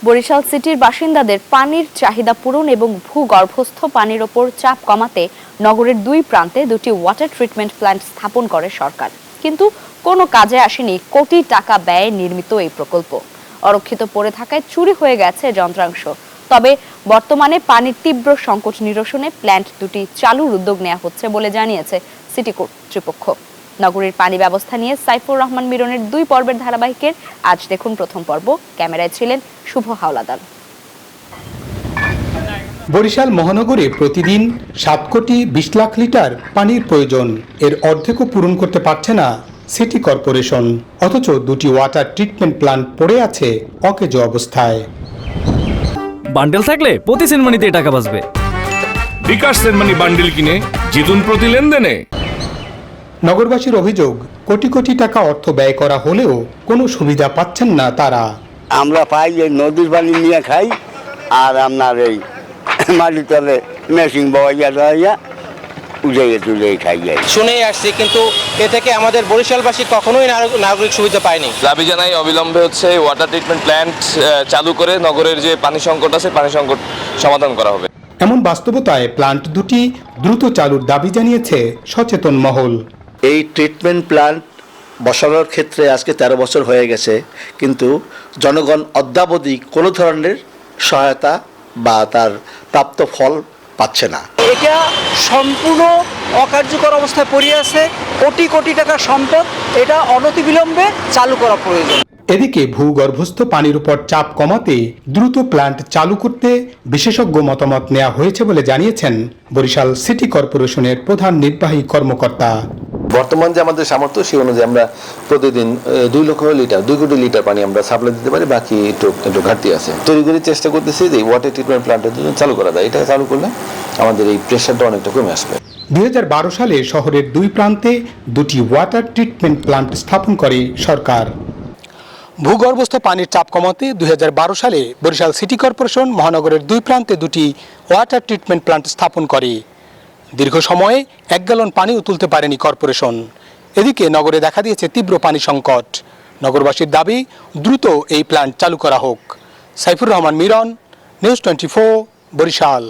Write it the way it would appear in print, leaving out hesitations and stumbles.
বরিশাল সিটির বাসিন্দাদের পানির চাহিদা পূরণ এবং ভূগর্ভস্থ পানির ওপর চাপ কমাতে নগরের দুই প্রান্তে দুটি ওয়াটার ট্রিটমেন্ট প্ল্যান্ট স্থাপন করে সরকার। কিন্তু কোনো কাজে আসেনি কোটি টাকা ব্যয়ে নির্মিত এই প্রকল্প। অরক্ষিত পড়ে থাকায় চুরি হয়ে গেছে যন্ত্রাংশ। তবে বর্তমানে পানির তীব্র সংকট নিরসনে প্ল্যান্ট দুটি চালুর উদ্যোগ নেওয়া হচ্ছে বলে জানিয়েছে সিটি কর্তৃপক্ষ। নগরীর পানি ব্যবস্থা নিয়ে সাইফুর রহমান মিরনের 2 পর্বের ধারাবাহিকের আজ দেখুন প্রথম পর্ব। ক্যামেরায় ছিলেন শুভ হাওলাদার। বরিশাল মহানগরে প্রতিদিন 7 কোটি 20 লাখ লিটার পানির প্রয়োজন। এর অর্ধেকও পূরণ করতে পারছে না সিটি কর্পোরেশন। অথচ দুটি ওয়াটার ট্রিটমেন্ট প্ল্যান্ট পড়ে আছে অকেজো অবস্থায়। বান্ডেল থাকলে প্রতি সেনমানিতে টাকা বাঁচবে। বিকাশ সেনমানি বান্ডেল কিনে জিতুন প্রতি লেনদেনে। নগরবাসীর অভিযোগ, কোটি কোটি টাকা অর্থ ব্যয় করা হলেও কোনো সুবিধা পাচ্ছেন না তারা। আমরা পাই এই নদীর পানি নিয়ে খাই, আর আপনার এই মাটির তলে মেশিন বইয়া উঠে খাই যাই। শুনেই আসছি, কিন্তু এ থেকে আমাদের বরিশালবাসী কখনোই নাগরিক সুবিধা পায়নি। দাবি জানাই অবিলম্বে ওয়াটার ট্রিটমেন্ট প্ল্যান্ট চালু করে নগরের যে পানি সংকট আছে পানি সংকট সমাধান করা হবে। এমন বাস্তবতায় প্ল্যান্ট দুটি দ্রুত চালুর দাবি জানিয়েছে সচেতন মহল। এই ট্রিটমেন্ট প্ল্যান্ট বসানোর ক্ষেত্রে আজকে 13 বছর হয়ে গেছে, কিন্তু জনগণ অদ্যাবধি কোনো ধরনের সহায়তা বা তার প্রাপ্ত ফল পাচ্ছে না। এটা সম্পূর্ণ অকার্যকর অবস্থায় পড়ে আছে। কোটি কোটি টাকার সম্পদ, এটা অনতিবিলম্বে চালু করা প্রয়োজন। এদিকে ভূগর্ভস্থ পানির উপর চাপ কমাতে দ্রুত প্ল্যান্ট চালু করতে বিশেষজ্ঞ মতামত নেওয়া হয়েছে বলে জানিয়েছেন বরিশাল সিটি কর্পোরেশনের প্রধান নির্বাহী কর্মকর্তা। বর্তমান যে আমাদের সামর্থ্য সেই অনুযায়ী আমরা প্রতিদিন 2 কোটি লিটার পানি আমরা সাপ্লাই দিতে পারি। বাকি একটু ঘাটতি আছে। তৈরি করে চেষ্টা করতেছি যে ওয়াটার ট্রিটমেন্ট প্ল্যান্টের জন্য চালু করা যায়। এটা চালু করলে আমাদের এই প্রেশারটা অনেকটা কমে আসবে। 2012 সালে শহরের 2 প্রান্তে দুটি ওয়াটার ট্রিটমেন্ট প্ল্যান্ট স্থাপন করে সরকার। ভূগর্ভস্থ পানির চাপ কমাতে 2012 সালে বরিশাল সিটি কর্পোরেশন মহানগরের 2 প্রান্তে দুটি ওয়াটার ট্রিটমেন্ট প্ল্যান্ট স্থাপন করে। দীর্ঘ সময়ে 1 গ্যালন পানিও তুলতে পারেনি কর্পোরেশন। এদিকে নগরে দেখা দিয়েছে তীব্র পানি সংকট। নগরবাসীর দাবি, দ্রুত এই প্ল্যান্ট চালু করা হোক। সাইফুর রহমান মিরন, নিউজ 24, বরিশাল।